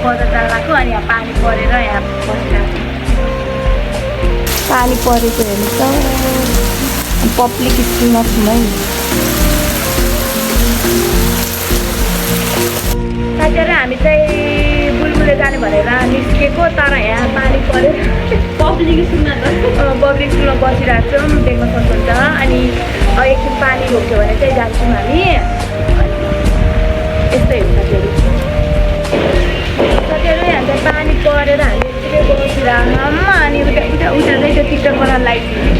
बजार जान लाग्यो अनि यहाँ पानी परेर यहाँ बसिरहेको पानी परेको हेर्नु त पब्लिक स्कुलमा छु है। साथीहरू हामी चाहिँ बुलबुले जाने भनेर निस्केको तर यहाँ पानी परेर पब्लिक स्कुलमा बसिरहेको छौँ देख्न सक्नुहुन्छ। अनि एकछिन पानी रोक्यो भने चाहिँ जान्छौँ हामी। यस्तै हो साथीहरू यहाँ चाहिँ पानी परेर हामी यतिकै बसिरहेको अनि उता चाहिँ त्यो टिकटक बनाउनलाई चाहिँ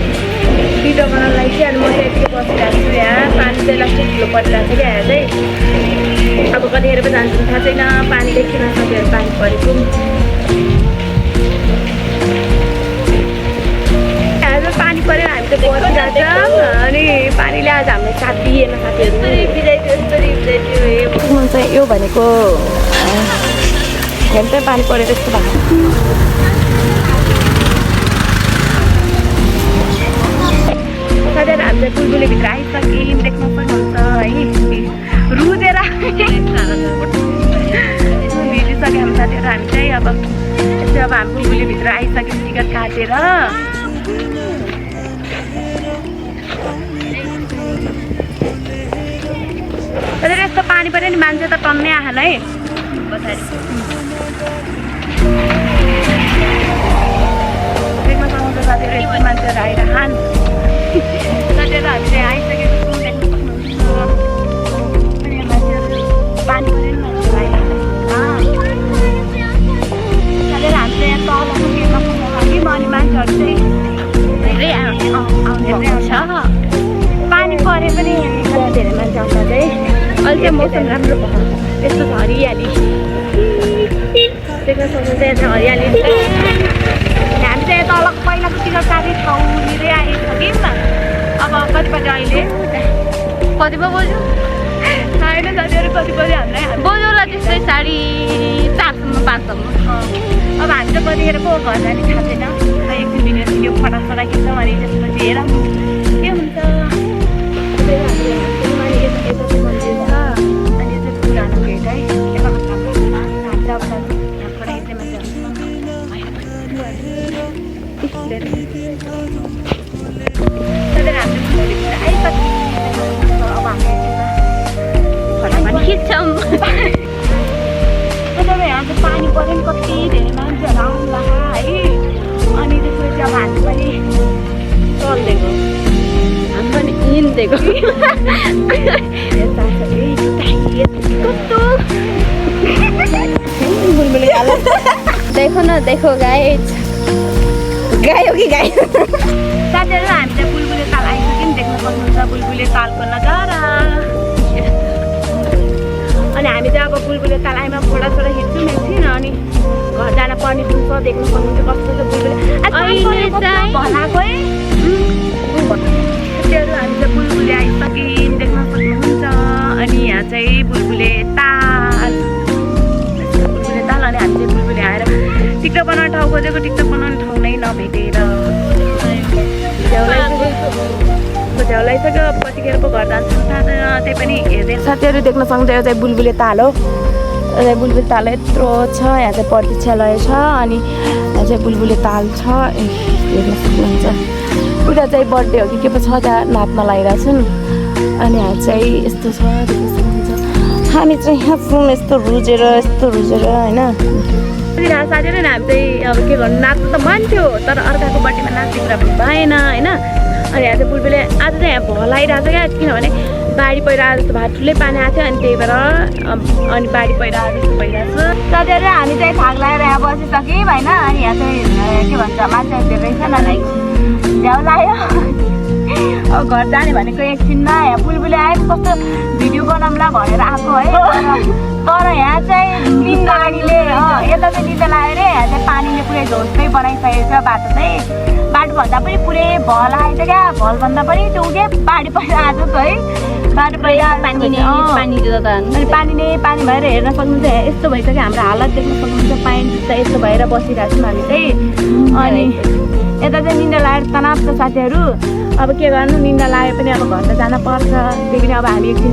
अनि म चाहिँ यतिकै बसिरहेको छु। यहाँ पानी चाहिँ लास्टै ठुलो परिरहेको छ क्या। यहाँ चाहिँ अब कतिखेर पो जान्छौँ थाहा छैन। पानी देखिन साथीहरू पानी परेको पानी परेर हामी त बसिरहेको छ अनि पानीले आज हामीलाई साथ दिएन साथीहरू। चाहिँ यो भनेको हेर्दै पानी परेर यस्तो भएको साथीहरू हामी चाहिँ बुलबुलेभित्र आइसक्यौँ देख्न सक्नुहुन्छ है। रुदेर भिजिसक्यो हामी साथीहरू। हामी चाहिँ अब यस्तै अब हामी बुलबुलेभित्र आइसक्यौँ टिकट काटेर। साथीहरू यस्तो पानी पऱ्यो नि मान्छे त टन्नै आएन है पछाडि देख्न सक्नुहुन्छ साथीहरू। यस्तो मान्छेहरू आइरहन् साथीहरू हामी चाहिँ आइसकेको छौँ देख्न सक्नुहुन्छ। अनि मान्छेहरू पानी पऱ्यो नि मान्छेहरू आइरहन् साथीहरू। हामी चाहिँ यहाँ तल पुगेर पुग्नु लागि अनि मान्छेहरू चाहिँ धेरै आउने छ। पानी परे पनि धेरै मान्छे आउँछ चाहिँ। अहिले चाहिँ मौसम राम्रो भयो यस्तो छ हरियाली देख्न सक्नुहुन्छ। यहाँ चाहिँ हरियाली हामी चाहिँ तल पहिलाको टिकट काटेको ठाउँनिरै आइसक्यौँ। अब कति बज्यो अहिले कति पो बोल्यो होइन साथीहरू कति बज्यो हामीलाई बोल्यो होला त्यस्तै 4:30 5:00 अब हामी त कतिखेर पो घर जाने थाहा छैन। एकछिन भिडियो फटाफट खिच्छौँ अनि त्यसपछि हेरौँ के हुन्छ। यहाँ चाहिँ पानी पऱ्यो नि कति धेरै मान्छेहरू आउनु है। अनि त्यसपछि अब हामी पनि चल्दिएको हामी पनि हिँड्दिएको देखो न देखो गाई हो कि गाई। साथीहरू हामी चाहिँ बुलबुले ताल आइसक्यौँ देख्न सक्नुहुन्छ बुलबुले तालको नजारा। अनि हामी चाहिँ अब बुलबुले ताल आइमा फोटा खिच्छौँ एकछिन अनि घर जान पर्ने हुन्छ। देख्न सक्नुहुन्छ कस्तो छ बुलबुले भलाएको है। साथीहरू हामी चाहिँ बुलबुले आइसक्यौँ देख्न सक्नुहुन्छ। अनि यहाँ चाहिँ बुलबुले ताल अनि हामी चाहिँ बुलबुले आएर टिकटक बनाउने ठाउँ खोजेको टिकटक बनाउने ठाउँ नै नभेटेर झ्याउलाइसक्यो। कतिखेर पो घर जान्छौँ थाहा छैन त्यही पनि हेर्दै। साथीहरू देख्न सक्नुहुन्छ यो चाहिँ बुलबुले ताल हो। यो चाहिँ बुलबुले ताल यत्रो छ। यहाँ चाहिँ प्रतीक्षालय छ अनि यहाँ चाहिँ बुलबुले ताल छ हेर्न सक्नुहुन्छ। उता चाहिँ बर्थडे हो कि के पो छ त्यहाँ नाच्न लागिरहेछन्। अनि यहाँ चाहिँ यस्तो छ देख्न सक्नुहुन्छ। हामी चाहिँ यहाँ छौँ यस्तो रुजेर होइन। साथीहरू हामी चाहिँ अब के गर्नु नाच्नु त मन थियो तर अर्काको बर्थडेमा नाच्ने कुरा पनि भएन होइन। अनि यहाँ चाहिँ बुलबुले आज चाहिँ यहाँ भल आइरहेको छ क्या। किनभने बाढी पहिरो जस्तो भए ठुलै पानी आएको थियो अनि त्यही भएर अनि बाढी पहिरो जस्तो भइरहेको छ। साथीहरू हामी चाहिँ थाक लगाएर यहाँ बसिसक्यौँ होइन। अनि यहाँ चाहिँ के भन्छ मान्छेहरू धेरै रहेछन् अनि झ्याउ लाग्यो। अब घर जाने भनेको एकछिनमा यहाँ बुलबुले आयो कस्तो भिडियो बनाउँला भनेर आएको है। तर यहाँ चाहिँ गाडीले यता चाहिँ निदा लाग्यो अरे। यहाँ चाहिँ पानीले पुरै झोस्कै बनाइसकेको छ बाटो चाहिँ। बाटोभन्दा पनि पुरै भल आएछ क्या। भलभन्दा पनि त्यो के बाढी पहिरो आएको छ है। बाटो पहिरो पानी नै पानी भएर हेर्न सक्नुहुन्छ। यस्तो भइसक्यो हाम्रो हालत देख्न सक्नुहुन्छ। पानी जुत्ता यस्तो भएर बसिरहेको छौँ हामी चाहिँ। अनि यता चाहिँ निदा लागेर तनाव छ साथीहरू। अब के गर्नु निदा लाग्यो पनि अब घर त जान पर्छ। त्यही पनि अब हामी एकछिन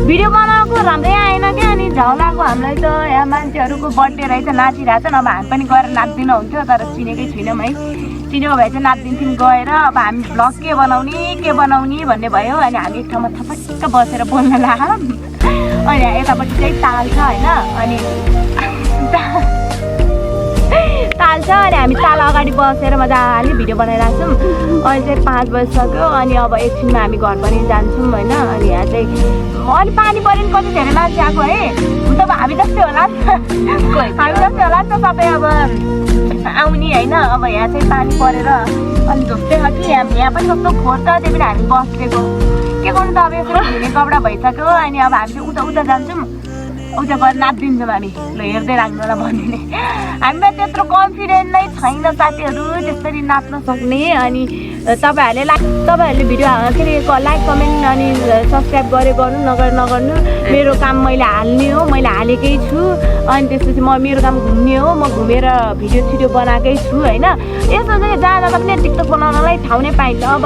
भिडियो बनाएको राम्रै आएन क्या। अनि झौलाको हामीलाई त यहाँ मान्छेहरूको बर्थडे रहेछ नाचिरहेछ अब हामी पनि गएर नाच्दिन हुन्थ्यो तर चिनेकै छैनौँ है चिनेको भए चाहिँ नाचिदिन्थ्यौँ गएर अब हामी भ्लग के बनाउने भन्ने भयो अनि हामी एक ठाउँमा थपक्क बसेर बोल्न लाग्यौँ अनि यतापट्टि चाहिँ ताल छ होइन अनि ताल छ अनि हामी ताल अगाडि बसेर मजाले भिडियो बनाइरहेको छौँ अहिले चाहिँ 5 बजिसक्यो अनि अब एकछिनमा हामी घर पनि जान्छौँ होइन अनि यहाँ चाहिँ अलि पानी पऱ्यो नि कति धेरै मान्छे आएको है हुन त हामी जस्तै होला नि त सबै अब आउने होइन अब यहाँ चाहिँ पानी परेर अनि झोप्टे छ कि यहाँ पनि कस्तो खोर छ त्यही पनि हामी बसेको के गर्नु त अब यसो हिँड्ने कपडा भइसक्यो अनि अब हामी चाहिँ उता जान्छौँ उता गएर नाचिदिन्छौँ हामी ल हेर्दै राख्नु होला भनिने हामीलाई त्यत्रो कन्फिडेन्ट नै छैन साथीहरू त्यसरी नाच्न सक्ने अनि तपाईँहरूले भिडियो के अरे लाइक कमेन्ट अनि सब्सक्राइब गर्नु नगर्नु मेरो काम मैले हाल्ने हो मैले हालेकै छु अनि त्यसपछि मेरो काम घुम्ने हो म घुमेर भिडियो बनाएकै छु होइन यसो चाहिँ जाँदा पनि टिकटक बनाउनलाई ठाउँ नै पाइन्न अब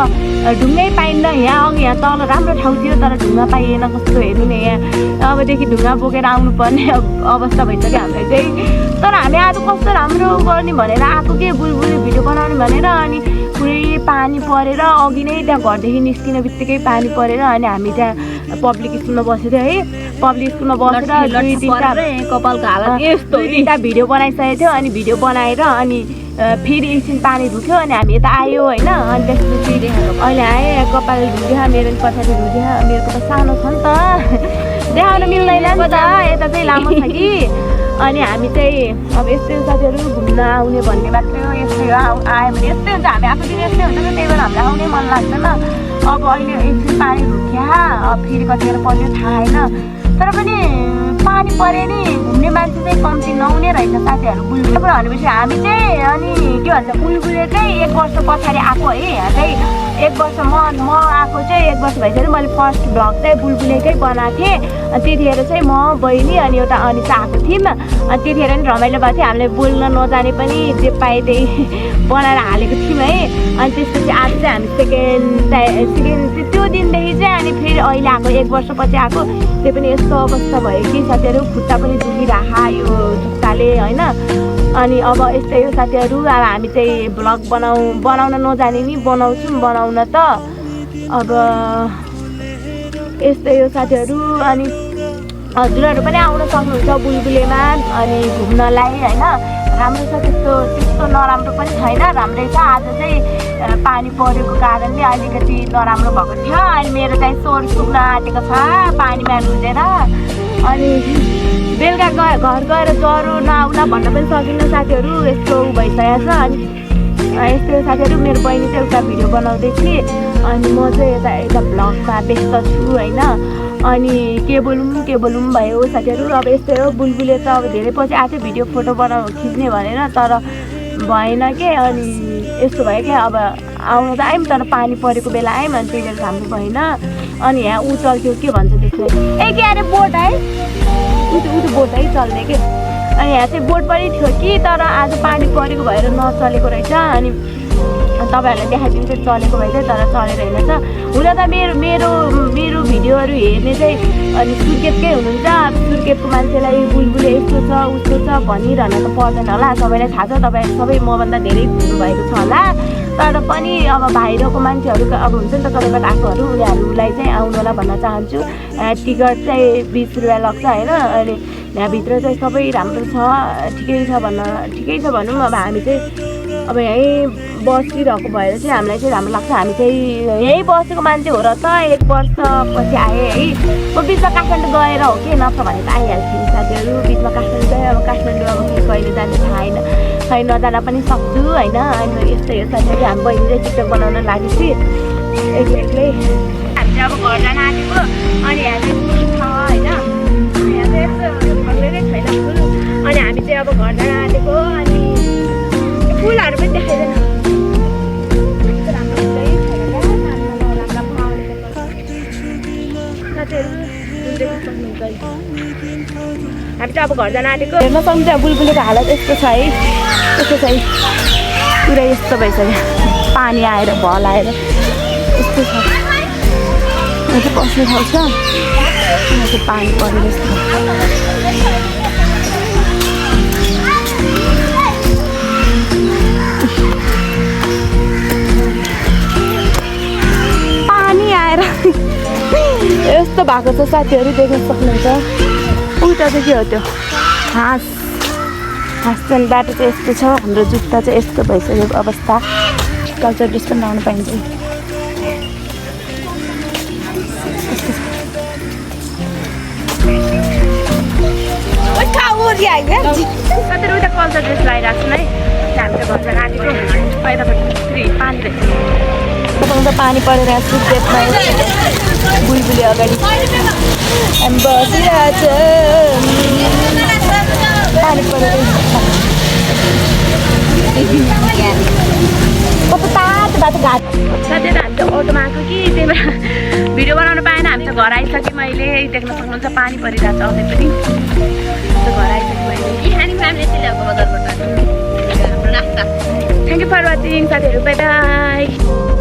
ढुङ्गै पाइन्न यहाँ तल राम्रो ठाउँ थियो तर ढुङ्गा पाइएन कस्तो हेर्नु नि यहाँ अबदेखि ढुङ्गा बोकेर आउनुपर्ने अवस्था भइसक्यो हामीलाई चाहिँ तर हामी आज कस्तो राम्रो गर्ने भनेर आएको के बुलबुली भिडियो बनाउने भनेर अनि पुरै पानी परेर अघि नै त्यहाँ घरदेखि निस्किने बित्तिकै पानी परेर अनि हामी त्यहाँ पब्लिक स्कुलमा बसेको थियो है पब्लिक स्कुलमा बसेर 2-3टा भिडियो बनाइसकेको थियो अनि भिडियो बनाएर अनि फेरि एकछिन पानी धुक्यो अनि हामी यता आयो होइन अनि त्यसपछि अहिले आएँ कपाल धुँदै मेरो पछाडि धुँदै मेरो कपाल सानो छ नि त देखाउन मिल्दैन नि त यता चाहिँ लामो छ कि अनि हामी चाहिँ अब यस्तै साथीहरू घुम्न आउने भन्ने मात्रै हो यस्तै आयो भने यस्तै हुन्छ हामी आएको दिन यस्तै हुन्छ त्यही भएर हामीलाई आउनै मन लाग्दैन अब अहिले एकछिन पानी धुक्या फेरि कतिखेर पर्यो थाहा होइन तर पनि पानी पऱ्यो नि घुम्ने मान्छे चाहिँ कम्ती नहुने रहेछ साथीहरू बुलबुले भनेपछि हामी चाहिँ अनि के भन्छ बुलबुले चाहिँ 1 वर्ष पछाडि आएको है यहाँ चाहिँ 1 वर्ष म आएको चाहिँ 1 वर्ष भइसक्यो मैले फर्स्ट भ्लग चाहिँ बुलबुलेकै बनाएको थिएँ त्यतिखेर चाहिँ म बहिनी अनि एउटा अनिता आएको थियौँ अनि त्यतिखेर पनि रमाइलो भएको थियो हामीले बोल्न नजाने पनि जे पाए त्यही बनाएर हालेको थियौँ है अनि त्यसपछि आज चाहिँ हामी सेकेन्ड त्यो दिनदेखि चाहिँ अनि फेरि अहिले आएको 1 वर्षपछि आएको त्यो पनि यस्तो अवस्था भयो कि साथीहरू खुट्टा पनि दुखिराखा यो जुत्ताले होइन अनि अब यस्तै हो साथीहरू अब हामी चाहिँ भ्लग बनाउन नजाने नि बनाउन त अब यस्तै हो साथीहरू अनि हजुरहरू पनि आउन सक्नुहुन्छ बुलबुलेमा अनि घुम्नलाई होइन राम्रो छ त्यस्तो नराम्रो पनि छैन राम्रै छ आज चाहिँ पानी परेको कारणले अलिकति नराम्रो भएको थियो अनि मेरो चाहिँ स्वर सुक्न आँटेको छ पानीमा रुजेर अनि बेलुका घर गएर ज्वरो नआउला भन्न पनि सकिन्न साथीहरू यस्तो भइसकेको छ अनि यस्तो साथीहरू मेरो बहिनी चाहिँ एउटा भिडियो बनाउँदै थिएँ अनि म चाहिँ यता भ्लगमा व्यस्त छु होइन अनि के बोलौँ भयो साथीहरू अब यस्तै हो बुलबुले त अब धेरै पछि आएको थियो भिडियो फोटो खिच्ने भनेर तर भएन के अनि यस्तो भयो क्या अब आउनु त आयौँ तर पानी परेको बेला आयौँ अनि त्यही बेला हाम्रो भएन अनि यहाँ ऊ चल्थ्यो के भन्छ त्यसलाई के अरे बोट है ऊ बोट है चल्ने के अनि यहाँ चाहिँ बोट पनि थियो कि तर आज पानी परेको भएर नचलेको रहेछ अनि तपाईँहरूलाई देखाइदिन्छु चलेको भए चाहिँ तर चलेर रहेछ हुन त मेरो भिडियोहरू हेर्ने चाहिँ अनि सुर्खेतकै हुनुहुन्छ सुर्खेतको मान्छेलाई बुलबुले यस्तो छ उस्तो छ भनिरहन त पर्दैन होला सबैलाई थाहा छ तपाईँ सबै मभन्दा धेरै भएको छ होला तर पनि अब बाहिरको मान्छेहरू अब हुन्छ नि त कतैबाट आएकोहरू उनीहरूलाई चाहिँ आउनु होला भन्न चाहन्छु टिकट चाहिँ 20 रुपियाँ लाग्छ होइन अनि यहाँभित्र चाहिँ सबै राम्रो छ ठिकै छ भनौँ अब हामी चाहिँ अब यहीँ बसिरहेको भएर चाहिँ हामीलाई चाहिँ राम्रो लाग्छ हामी चाहिँ यहीँ बसेको मान्छे हो र त 1 वर्षपछि आएँ है म बिचमा काठमाडौँ गएर हो कि नत्र भने त आइहाल्थ्यो साथीहरू बिचमा काठमाडौँ गएँ अब काठमाडौँ अब कहिले जाने थाहा छैन खै नजान पनि सक्छु होइन अनि यस्तै हो साथीहरू हामी बहिनी चाहिँ टिकटक बनाउन लागेपछि एक्लै हामी चाहिँ अब घर जान आँटेको अनि यहाँ चाहिँ फुल छ होइन यहाँ चाहिँ यस्तो भएरै छैन फुल अनि हामी चाहिँ अब घर जान आँटेको अनि फुलहरू पनि देखाइँदैन हामी चाहिँ अब घर जान आँटेको हेर्न सक्नुहुन्छ बुलबुलेको हालत यस्तो छ है पुरै यस्तो भइसक्यो पानी आएर भल आएर यस्तो छ यहाँ चाहिँ बस्ने ठाउँ छ, यहाँ चाहिँ पानी परेर यस्तो पानी आएर यस्तो भएको छ साथीहरू, देख्न सक्नुहुन्छ। उल्टा चाहिँ के हो त्यो हाँस चाहिँ बाटो चाहिँ यस्तो छ, हाम्रो जुत्ता चाहिँ यस्तो भइसकेको अवस्था। कल्चर ड्रेस पनि लाउनु पाइन्छ। साथीहरू उता कल्चर ड्रेस लगाइरहेको छु है, हामी चाहिँ घर जान आँटेको। बाहिरबाट फेरि पानी रहेछ, तपाईँको त पानी परेर छु गेटमा बुलबुले अगाडि हामी बसिरहेछ। पानी परेर कस्तो तातो बाटो घाट। साथीहरू हामी त अटोमा आएको कि त्यही भएर भिडियो बनाउनु पाएन। हामी त घर आइसक्यौँ अहिले, देख्न सक्नुहुन्छ पानी परिरहेको छ अझै पनि। घर आइसक्यौँ अहिले। थ्याङ्क यू फर वाचिङ साथीहरू, बाई बाई।